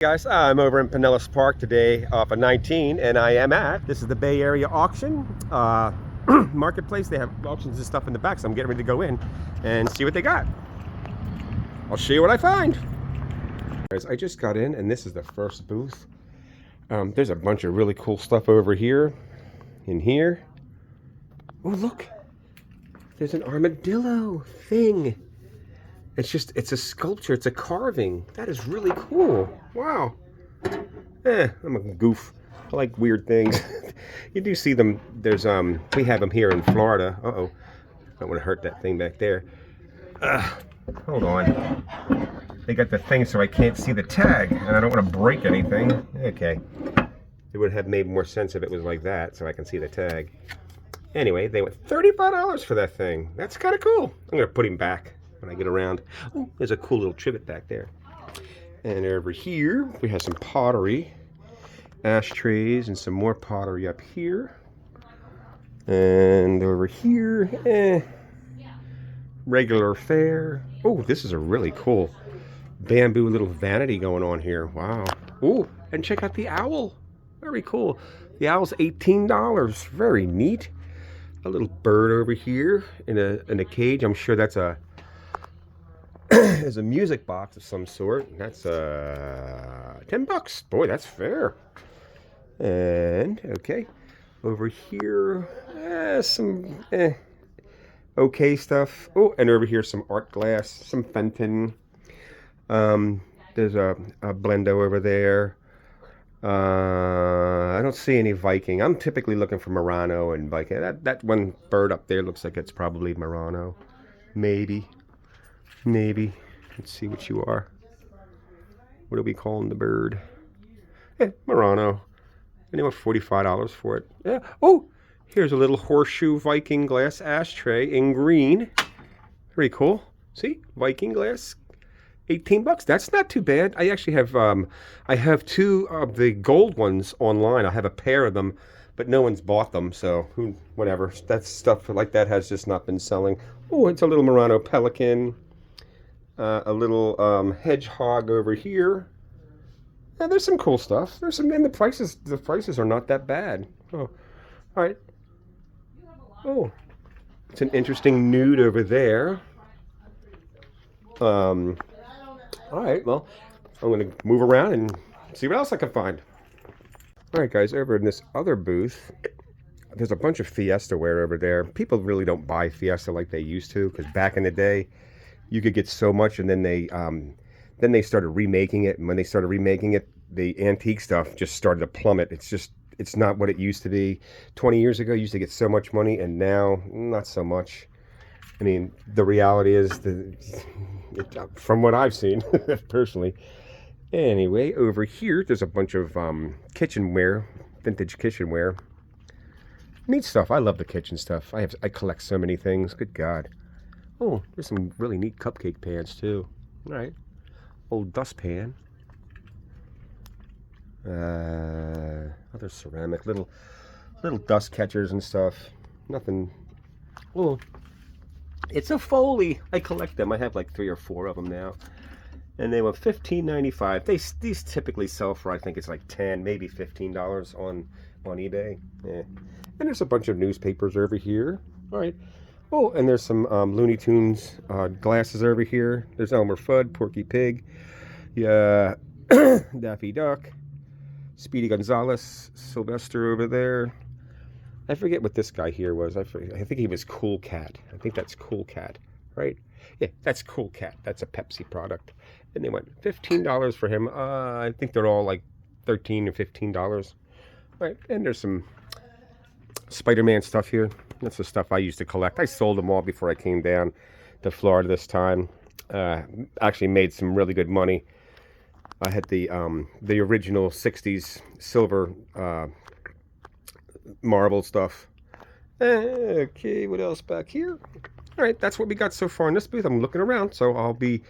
Guys, I'm over in Pinellas Park today off of 19, and I am at, this is the Bay Area auction marketplace. They have auctions and stuff in the back, so I'm getting ready to go in and see what they got. I'll show you what I find. Guys, I just got in, and this is the first booth. There's a bunch of really cool stuff over here, in here. Oh, look, there's an armadillo thing. It's a sculpture, it's a carving. That is really cool. Wow. I'm a goof. I like weird things. You do see them, we have them here in Florida. Uh-oh, don't want to hurt that thing back there. Hold on. They got the thing so I can't see the tag, and I don't want to break anything. Okay. It would have made more sense if it was like that, so I can see the tag. Anyway, they went $35 for that thing. That's kind of cool. I'm going to put him back when I get around. Oh, there's a cool little trivet back there. And over here, we have some pottery, ashtrays, and some more pottery up here. And over here, regular fare. Oh, this is a really cool bamboo little vanity going on here. Wow. Oh, and check out the owl. Very cool. The owl's $18. Very neat. A little bird over here in a cage. I'm sure that's there's a music box of some sort. That's $10. Boy, that's fair. And okay, over here, some okay stuff. Oh, and over here some art glass, some Fenton. There's a Blendo over there. I don't see any Viking. I'm typically looking for Murano and Viking. That one bird up there looks like it's probably Murano. Maybe. Let's see what you are. What are we calling the bird? Murano. And they want $45 for it. Yeah. Oh, here's a little horseshoe Viking glass ashtray in green. Very cool. See, Viking glass. $18. That's not too bad. I actually have I have two of the gold ones online. I have a pair of them, but no one's bought them, so whatever. That stuff like that has just not been selling. Oh, it's a little Murano pelican. A little hedgehog over here. Yeah, there's some cool stuff. There's some, and the prices are not that bad. Oh, all right. Oh, it's an interesting nude over there. All right, well, I'm going to move around and see what else I can find. All right, guys, over in this other booth, there's a bunch of Fiesta wear over there. People really don't buy Fiesta like they used to, because back in the day, you could get so much, and then they started remaking it. And when they started remaking it, the antique stuff just started to plummet. It's not what it used to be. 20 years ago, you used to get so much money, and now, not so much. I mean, the reality is, from what I've seen, personally. Anyway, over here, there's a bunch of kitchenware, vintage kitchenware. Neat stuff. I love the kitchen stuff. I collect so many things. Good God. Oh, there's some really neat cupcake pans, too. All right. Old dustpan. Other ceramic, little dust catchers and stuff. Nothing. Oh, it's a Foley. I collect them. I have like 3 or 4 of them now. And they were $15.95. These typically sell for, I think it's like $10, maybe $15 on eBay. Yeah. And there's a bunch of newspapers over here. All right. Oh, and there's some Looney Tunes glasses over here. There's Elmer Fudd, Porky Pig, yeah, Daffy Duck, Speedy Gonzales, Sylvester over there. I forget what this guy here was. I think he was Cool Cat. I think that's Cool Cat, right? Yeah, that's Cool Cat. That's a Pepsi product. And they went $15 for him. I think they're all like $13 or $15. Right, and there's some Spider-Man stuff here. That's the stuff I used to collect. I sold them all before I came down to Florida this time. Actually made some really good money. I had the original 60s silver marble stuff. Okay, what else back here? All right, that's what we got so far in this booth. I'm looking around, so I'll be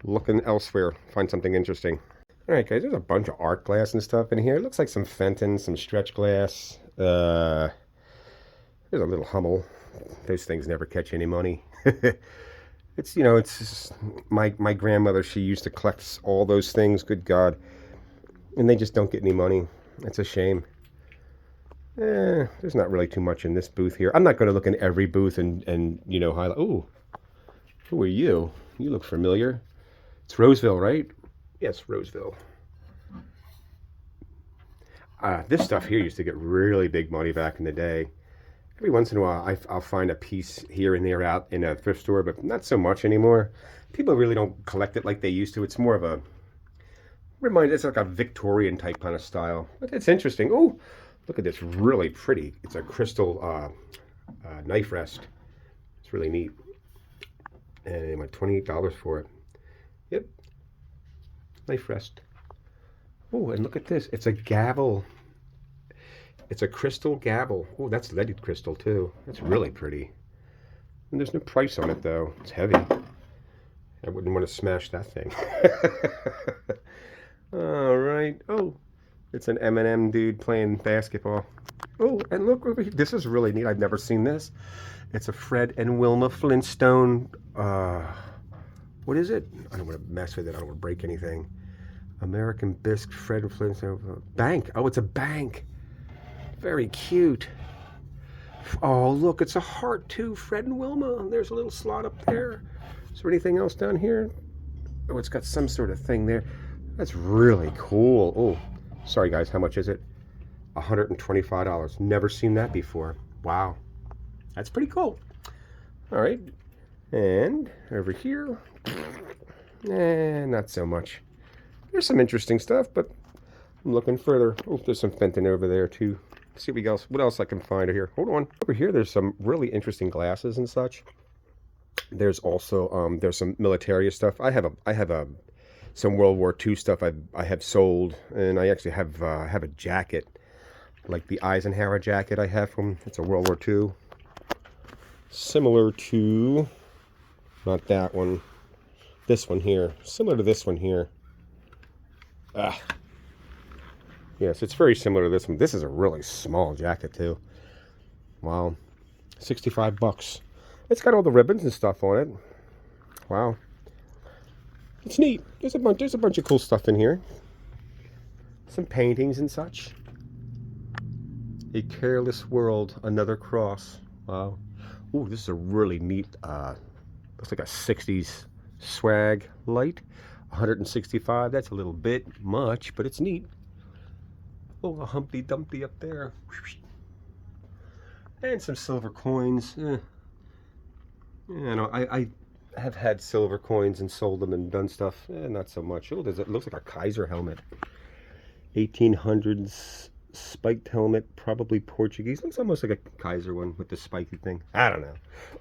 looking elsewhere, find something interesting. All right, guys, there's a bunch of art glass and stuff in here. It looks like some Fenton, some stretch glass. There's a little Hummel. Those things never catch any money. It's, you know, it's just, my grandmother, she used to collect all those things. Good God. and they just don't get any money. It's a shame. There's not really too much in this booth here. I'm not going to look in every booth and you know, highlight. Ooh, who are you? You look familiar. It's Roseville, right? Yes, Roseville. This stuff here used to get really big money back in the day. Every once in a while, I'll find a piece here and there out in a thrift store, but not so much anymore. People really don't collect it like they used to. It's more of a, it's like a Victorian type kind of style. But it's interesting. Oh, look at this, really pretty. It's a crystal knife rest. It's really neat. And I went $28 for it. Yep, knife rest. Oh, and look at this. It's a gavel. It's a crystal gavel. Oh, that's leaded crystal too. That's really pretty. And there's no price on it though. It's heavy. I wouldn't want to smash that thing. All right. Oh, it's an M&M dude playing basketball. Oh, and look over here. This is really neat. I've never seen this. It's a Fred and Wilma Flintstone. What is it? I don't want to mess with it. I don't want to break anything. American Bisque, Fred and Flintstone. Bank. Oh, it's a bank. Very cute. Oh, look, it's a heart too. Fred and Wilma. There's a little slot up there. Is there anything else down here? Oh, it's got some sort of thing there. That's really cool. Oh, sorry guys, how much is it? $125. Never seen that before. Wow. That's pretty cool. All right. And over here, not so much. There's some interesting stuff, but I'm looking further. Oh, there's some Fenton over there too. See what else I can find here. Hold on. Over here, there's some really interesting glasses and such. There's also there's some military stuff. I have some World War II stuff I have sold, and I actually have a jacket, like the Eisenhower jacket I have from. It's a World War II, similar to, not that one, this one here, similar to this one here. Yes, it's very similar to this one. This is a really small jacket too. Wow, 65 bucks. It's got all the ribbons and stuff on it. Wow, it's neat. There's a bunch of cool stuff in here. Some paintings and such. A Careless World, Another Cross. Wow. Ooh, this is a really neat. Looks like a 60s swag light. 165. That's a little bit much, but it's neat. Oh, a Humpty Dumpty up there. And some silver coins. You know, I have had silver coins and sold them and done stuff. Not so much. Oh, it looks like a Kaiser helmet. 1800s spiked helmet, probably Portuguese. Looks almost like a Kaiser one with the spiky thing. I don't know.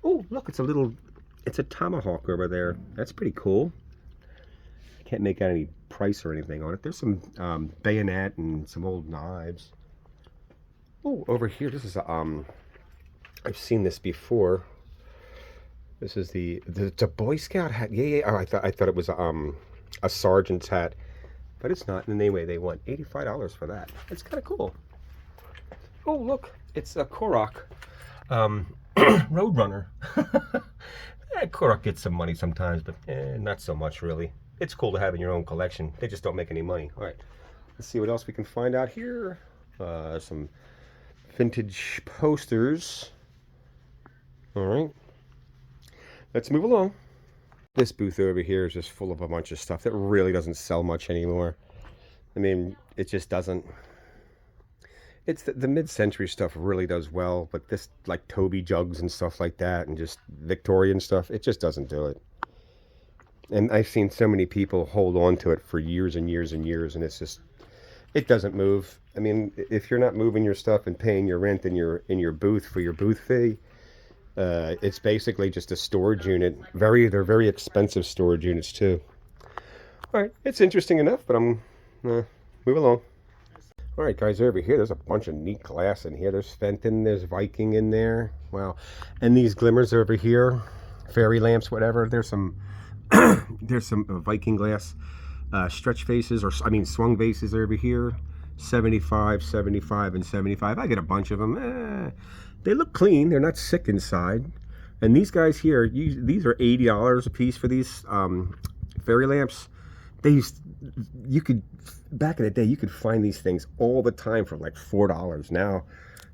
Oh, look, it's a tomahawk over there. That's pretty cool. Can't make out any price or anything on it. There's some bayonet and some old knives. Oh, over here, this is a I've seen this before. This is it's a Boy Scout hat. Yeah. Oh, I thought it was a sergeant's hat, but it's not. And anyway, they want $85 for that. It's kind of cool. Oh, look, it's a Korok Roadrunner. Korok gets some money sometimes, but not so much really. It's cool to have in your own collection. They just don't make any money. All right, let's see what else we can find out here. Some vintage posters. All right, let's move along. This booth over here is just full of a bunch of stuff that really doesn't sell much anymore. I mean, it just doesn't. It's the mid-century stuff really does well, but this, like Toby jugs and stuff like that, and just Victorian stuff, it just doesn't do it. And I've seen so many people hold on to it for years and years and years, and it's just, it doesn't move. I mean, if you're not moving your stuff and paying your rent in your booth for your booth fee, it's basically just a storage unit. They're very expensive storage units too. All right, it's interesting enough, but I'm move along. All right, guys, over here, there's a bunch of neat glass in here. There's Fenton, there's Viking in there. Wow, and these glimmers over here, fairy lamps, whatever. There's some there's some Viking glass stretch faces, or I mean swung vases over here. 75, 75, and 75. I get a bunch of them. They look clean. They're not sick inside. And these guys here, these are $80 a piece for these fairy lamps. you could, back in the day, you could find these things all the time for like $4. Now,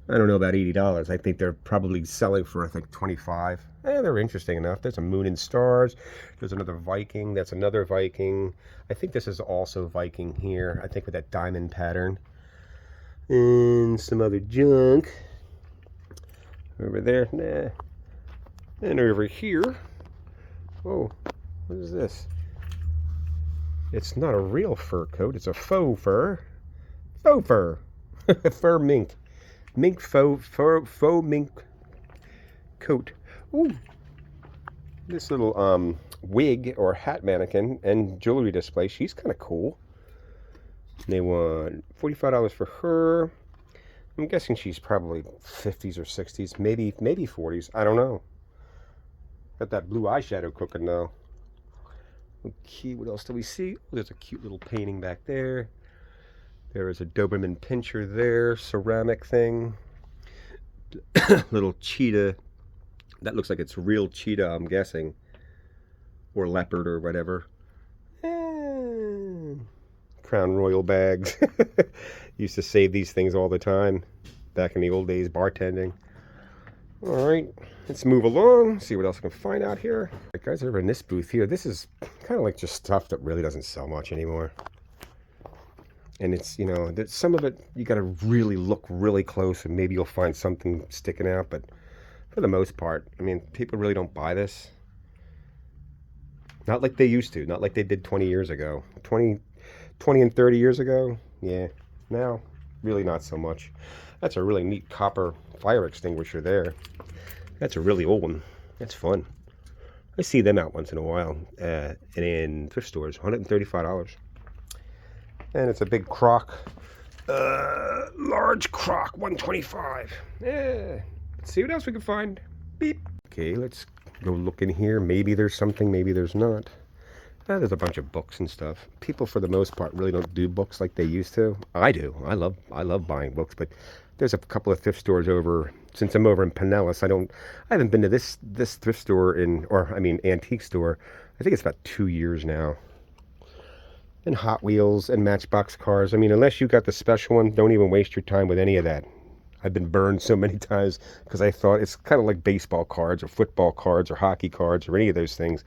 I don't know about $80. I think they're probably selling for, I think, 25. They're interesting enough. There's a Moon and Stars. There's another Viking. That's another Viking. I think this is also Viking here. I think with that diamond pattern. And some other junk. Over there. Nah. And over here. Oh, what is this? It's not a real fur coat. It's a faux fur. Faux fur. Fur mink. Mink faux mink coat. Ooh. This little wig or hat mannequin and jewelry display. She's kind of cool. They want $45 for her. I'm guessing she's probably 50s or 60s, maybe 40s. I don't know. Got that blue eyeshadow cooking though. Okay, what else do we see? Oh, there's a cute little painting back there. There is a Doberman Pinscher there, ceramic thing. Little cheetah. That looks like it's real cheetah, I'm guessing. Or leopard or whatever. Crown Royal bags. Used to save these things all the time. Back in the old days, bartending. Alright, let's move along. See what else I can find out here. Right, guys, over in this booth here, this is kind of like just stuff that really doesn't sell much anymore. And it's, you know, some of it you got to really look really close and maybe you'll find something sticking out. But for the most part, I mean, people really don't buy this. Not like they used to. Not like they did 20 years ago. 20 and 30 years ago, yeah. Now, really not so much. That's a really neat copper fire extinguisher there. That's a really old one. That's fun. I see them out once in a while. And in thrift stores, $135. And it's a big crock. Large crock, $125. Yeah. Let's see what else we can find. Beep. Okay, let's go look in here. Maybe there's something, maybe there's not. There's a bunch of books and stuff. People, for the most part, really don't do books like they used to. I do. I love buying books, but there's a couple of thrift stores over. Since I'm over in Pinellas, I haven't been to this thrift store antique store. I think it's about 2 years now. And Hot Wheels and Matchbox cars. I mean, unless you got the special one, don't even waste your time with any of that. I've been burned so many times because I thought it's kind of like baseball cards or football cards or hockey cards or any of those things.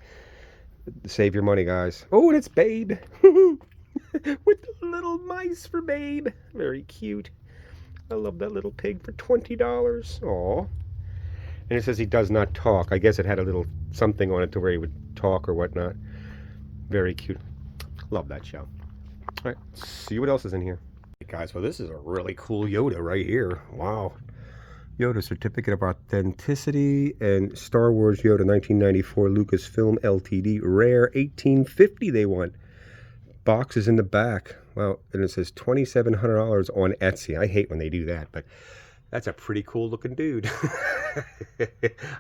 Save your money, guys. Oh, and it's Babe. With the little mice for Babe. Very cute. I love that little pig for $20. Aw. And it says he does not talk. I guess it had a little something on it to where he would talk or whatnot. Very cute. Love that show. All right, let's see what else is in here. Hey guys, well, this is a really cool Yoda right here. Wow. Yoda Certificate of Authenticity and Star Wars Yoda 1994 Lucasfilm Ltd. Rare 1850 they want. Box is in the back. Wow, and it says $2,700 on Etsy. I hate when they do that, but that's a pretty cool looking dude.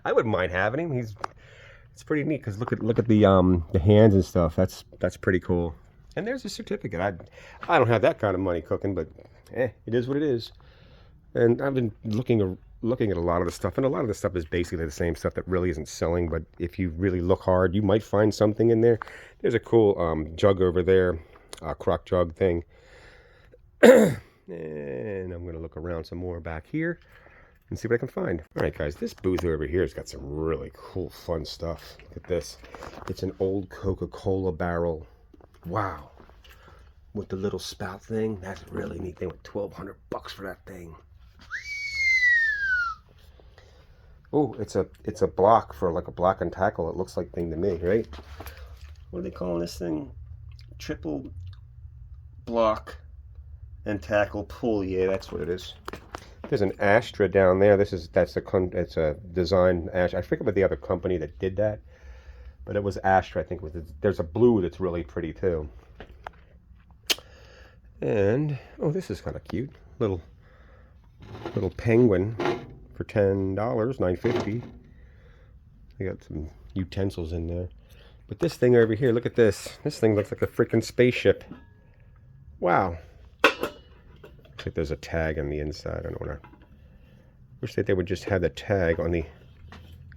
I wouldn't mind having him. It's pretty neat because look at the hands and stuff. That's pretty cool. And there's a certificate. I don't have that kind of money cooking, but it is what it is. And I've been looking at a lot of the stuff, and a lot of the stuff is basically the same stuff that really isn't selling, but if you really look hard, you might find something in there. There's a cool jug over there, crock jug thing. And I'm going to look around some more back here and see what I can find. All right, guys, this booth over here has got some really cool, fun stuff. Look at this. It's an old Coca-Cola barrel. Wow. With the little spout thing. That's really neat. They went $1,200 for that thing. Oh, it's a block for like a block and tackle. It looks like thing to me, right? What are they calling this thing? Triple block and tackle pull. Yeah, that's what it is. There's an Astra down there. It's a design Astra. I forget what the other company that did that, but it was Astra, I think. There's a blue that's really pretty too. And oh, this is kind of cute. Little penguin for $10, $9.50. They got some utensils in there. But this thing over here, look at this. This thing looks like a freaking spaceship. Wow. Looks like there's a tag on the inside. I don't want to. Wish that they would just have the tag on the.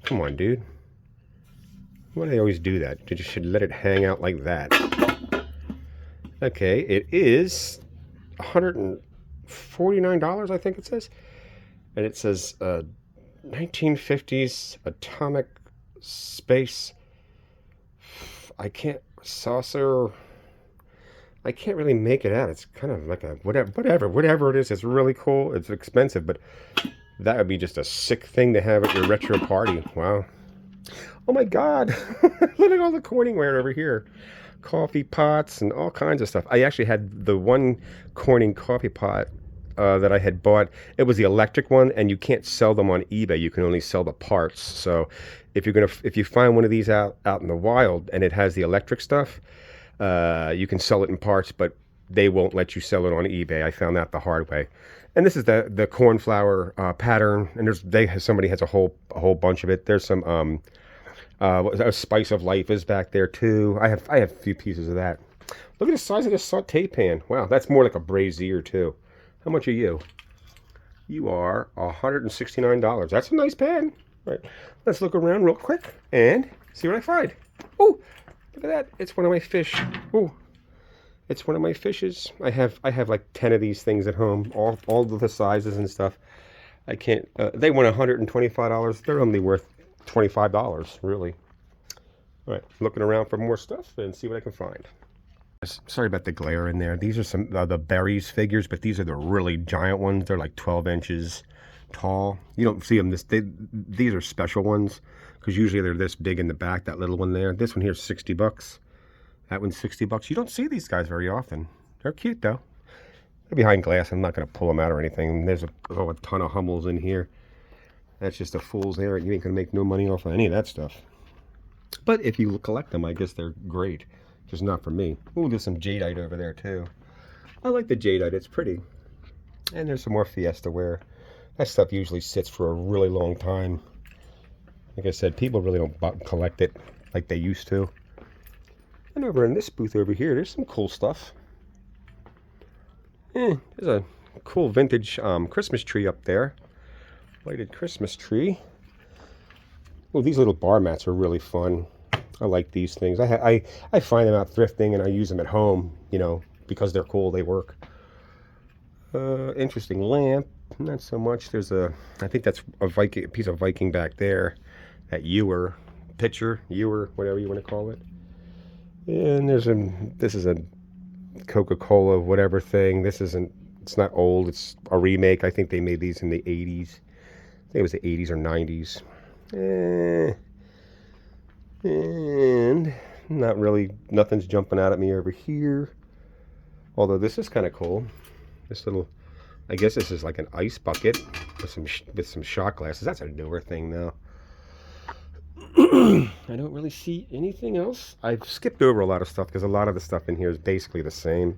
Come on, dude. Why do they always do that? They just should let it hang out like that. Okay, it is $149, I think it says. And it says 1950s atomic space. I can't saucer. I can't really make it out. It's kind of like a whatever it is. It's really cool. It's expensive, but that would be just a sick thing to have at your retro party. Wow. Oh my God. Look at all the Corningware over here. Coffee pots and all kinds of stuff. I actually had the one Corning coffee pot that I had bought. It was the electric one, and you can't sell them on eBay. You can only sell the parts. So if you find one of these out in the wild and it has the electric stuff, you can sell it in parts, but they won't let you sell it on eBay. I found that the hard way. And this is the cornflower pattern, and somebody has a whole bunch of it. There's some a spice of life is back there too. I have a few pieces of that. Look at the size of this saute pan. Wow, that's more like a brazier too. How much are you? You are $169. That's a nice pan. Right. Let's look around real quick and see what I find. Oh, look at that. It's one of my fish. Oh, it's one of my fishes. I have like 10 of these things at home, all of the sizes and stuff. I can't. They want $125. They're only worth $25, really. All right, looking around for more stuff and see what I can find. Sorry about the glare in there. These are some the berries figures, but these are the really giant ones. They're like 12 inches tall. You don't see them these are special ones because usually they're this big in the back. That little one there. This one here is $60. That one's $60. You don't see these guys very often. They're cute though. They're behind glass. I'm not going to pull them out or anything. There's a ton of Hummels in here. That's just a fool's errand. You ain't going to make no money off of any of that stuff. But if you collect them, I guess they're great. Just not for me. Ooh, there's some jadeite over there too. I like the jadeite. It's pretty. And there's some more Fiesta ware. That stuff usually sits for a really long time. Like I said, people really don't collect it like they used to. And over in this booth over here, there's some cool stuff. There's a cool vintage Christmas tree up there. Lighted Christmas tree. Oh, these little bar mats are really fun. I like these things. I find them out thrifting and I use them at home, you know, because they're cool, they work. Interesting lamp. Not so much. There's I think that's a piece of Viking back there. That ewer, whatever you want to call it. And this is a Coca-Cola whatever thing. It's not old. It's a remake. I think they made these in the 80s. I think it was the 80s or 90s. And not really, nothing's jumping out at me over here. Although this is kind of cool. This little, I guess this is like an ice bucket with some shot glasses. That's a newer thing though. I don't really see anything else. I've skipped over a lot of stuff because a lot of the stuff in here is basically the same.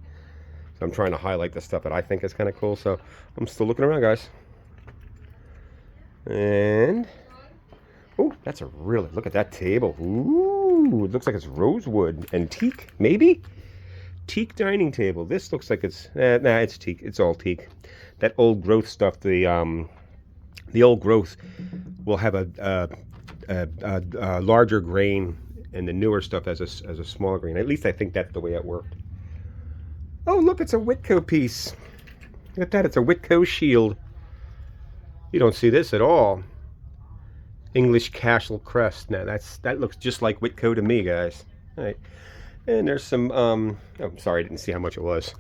So I'm trying to highlight the stuff that I think is kind of cool. So I'm still looking around, guys. And oh, that's look at that table. Ooh, it looks like it's rosewood and teak, maybe? Teak dining table. This looks like it's, nah, it's teak. It's all teak. That old growth stuff, the old growth will have a larger grain, and the newer stuff has a smaller grain. At least I think that's the way it worked. Oh, look, it's a Whitco piece. Look at that, it's a Whitco shield. You don't see this at all. English Castle crest. Now that looks just like Whitco to me, guys. All right. And there's some oh, sorry, I didn't see how much it was.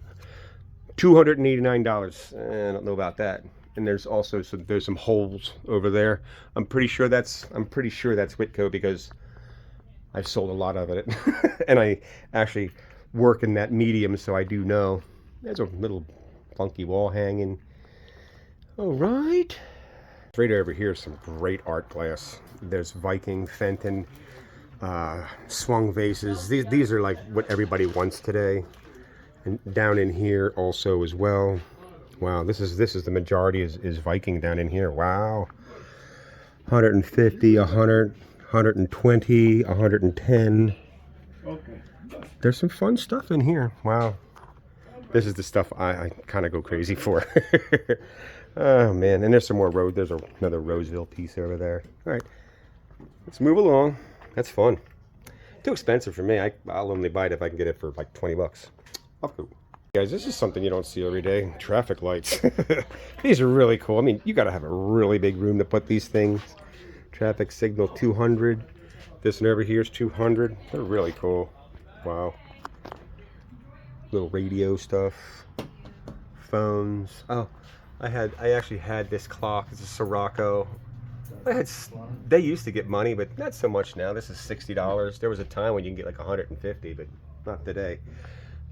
$289. I don't know about that. And there's also some holes over there. I'm pretty sure that's Whitco because I've sold a lot of it. And I actually work in that medium, so I do know. There's a little funky wall hanging. All right. Right over here, some great art glass. There's Viking, Fenton, swung vases. These are like what everybody wants today. And down in here also as well. Wow, this is the majority is Viking down in here. Wow. 150, 100, 120, 110. Okay. There's some fun stuff in here. Wow. This is the stuff I kind of go crazy for. Oh man, and there's some more there's another Roseville piece over there. All right, let's move along. That's fun. Too expensive for me. I'll only buy it if I can get it for like 20 bucks. Off go. Guys, this is something you don't see every day. Traffic lights. These are really cool. I mean, you got to have a really big room to put these things. Traffic signal 200. This one over here is 200. They're really cool. Wow. Little radio stuff. Phones. Oh, I actually had this clock. It's a Sirocco. They used to get money, but not so much now. This is $60. There was a time when you can get like 150, but not today.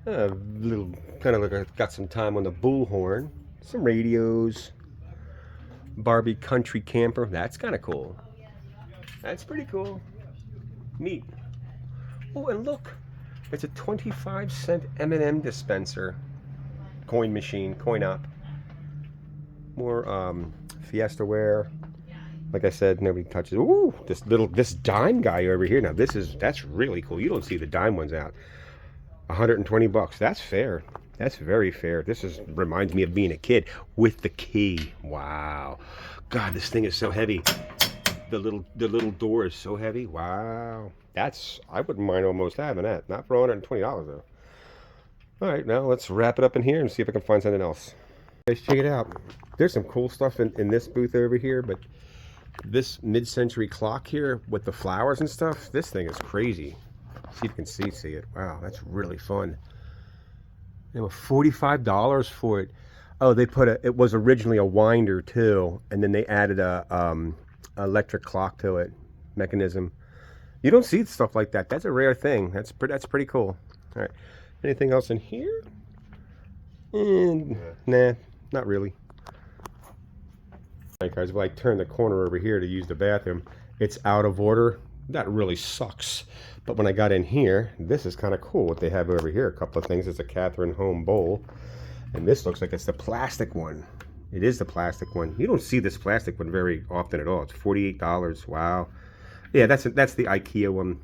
Little kind of like got some time on the bullhorn. Some radios. Barbie country camper. That's kind of cool. That's pretty cool. Neat. Oh, and look, it's a 25-cent M&M dispenser. Coin machine, coin op. More Fiesta ware. Like I said, nobody touches. Ooh, this dime guy over here. Now that's really cool. You don't see the dime ones out. 120 bucks. That's fair. That's very fair. This reminds me of being a kid with the key. Wow. God, this thing is so heavy. The little door is so heavy. Wow. I wouldn't mind almost having that. Not for $120 though. All right, now let's wrap it up in here and see if I can find something else. Guys, check it out. There's some cool stuff in this booth over here, but this mid-century clock here with the flowers and stuff, this thing is crazy. See if you can see it. Wow, that's really fun. They were $45 for it. Oh, it was originally a winder too, and then they added a electric clock to it, mechanism. You don't see stuff like that. That's a rare thing. That's pretty cool. All right, anything else in here? And nah, not really. All right, guys, if I turn the corner over here to use the bathroom, it's out of order. That really sucks. But when I got in here, this is kind of cool what they have over here. A couple of things. It's a Catherine Home bowl. And this looks like it's the plastic one. It is the plastic one. You don't see this plastic one very often at all. It's $48. Wow. Yeah, that's the IKEA one.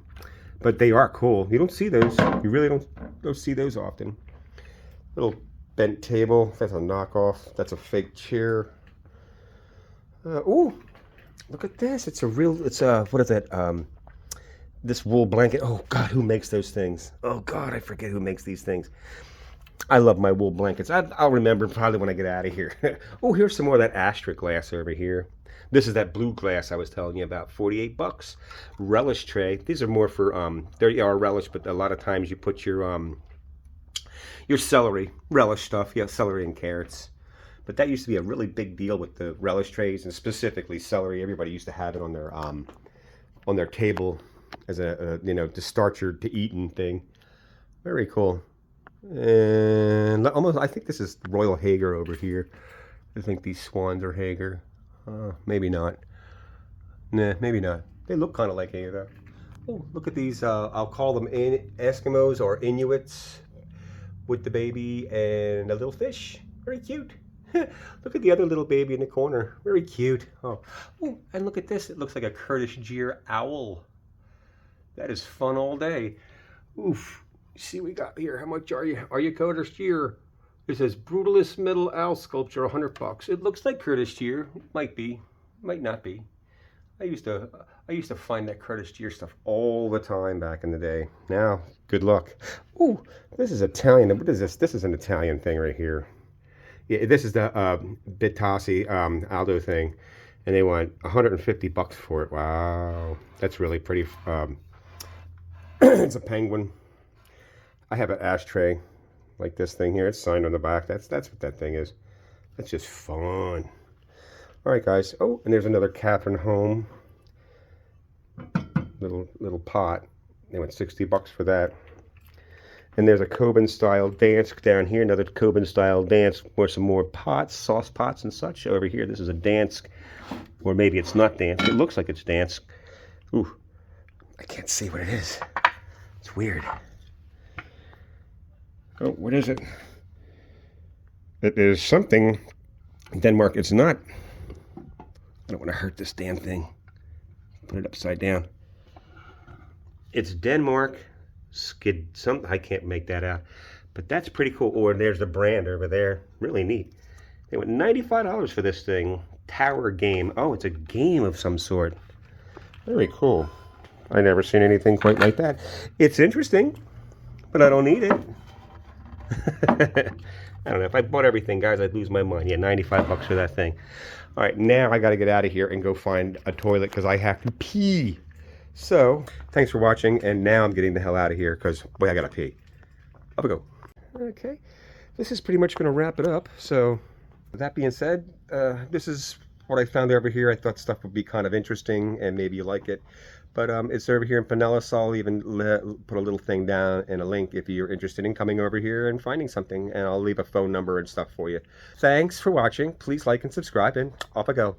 But they are cool. You don't see those. You really don't see those often. Little bent table. That's a knockoff. That's a fake chair. Ooh, look at this. It's what is that? This wool blanket. Oh God, who makes those things? Oh God, I forget who makes these things. I love my wool blankets. I'll remember probably when I get out of here. Oh, here's some more of that Astra glass over here. This is that blue glass I was telling you about. 48 bucks. Relish tray. These are more for they are relish, but a lot of times you put your celery relish stuff. Yeah, celery and carrots. But that used to be a really big deal with the relish trays, and specifically celery. Everybody used to have it on their table as a to start your eating thing. Very cool. And almost, I think this is Royal Hager over here. I think these swans are Hager. Maybe not. Nah, maybe not. They look kind of like Hager though. Oh, look at these. I'll call them Eskimos or Inuits with the baby and a little fish. Very cute. Look at the other little baby in the corner. Very cute. Oh, and look at this. It looks like a Kurdish Jeer owl. That is fun all day. Oof. See what we got here. How much are you? Are you Kurdish Jeer? It says Brutalist Metal Owl Sculpture, 100 bucks. It looks like Kurdish Jeer. Might be. Might not be. I used to find that Kurdish Jeer stuff all the time back in the day. Now, good luck. Ooh, this is Italian. What is this? This is an Italian thing right here. Yeah, this is the Bitassi Aldo thing, and they want 150 bucks for it. Wow, that's really pretty. It's a penguin. I have an ashtray like this thing here. It's signed on the back. That's what that thing is. That's just fun. All right, guys. Oh, and there's another Catherine Home little pot. They went 60 bucks for that. And there's a Coben style dance down here. Another Coben style dance with some more pots, sauce pots and such. Over here, this is a dance, or maybe it's not dance. It looks like it's dance. Ooh, I can't see what it is. It's weird. Oh, what is it? It is something. Denmark. It's not. I don't want to hurt this damn thing. Put it upside down. It's Denmark. I can't make that out, but that's pretty cool. Or there's the brand over there. Really neat. They went $95 for this thing. Tower game. Oh, it's a game of some sort. Very cool. I never seen anything quite like that. It's interesting, but I don't need it. I don't know. If I bought everything, guys, I'd lose my mind. Yeah, 95 bucks for that thing. All right, now I got to get out of here and go find a toilet because I have to pee. So, thanks for watching, and now I'm getting the hell out of here because, boy, I got to pee. Up we go. Okay, this is pretty much going to wrap it up. So, with that being said, this is what I found over here. I thought stuff would be kind of interesting, and maybe you like it. But it's over here in Pinellas. I'll even put a little thing down and a link if you're interested in coming over here and finding something. And I'll leave a phone number and stuff for you. Thanks for watching. Please like and subscribe, and off I go.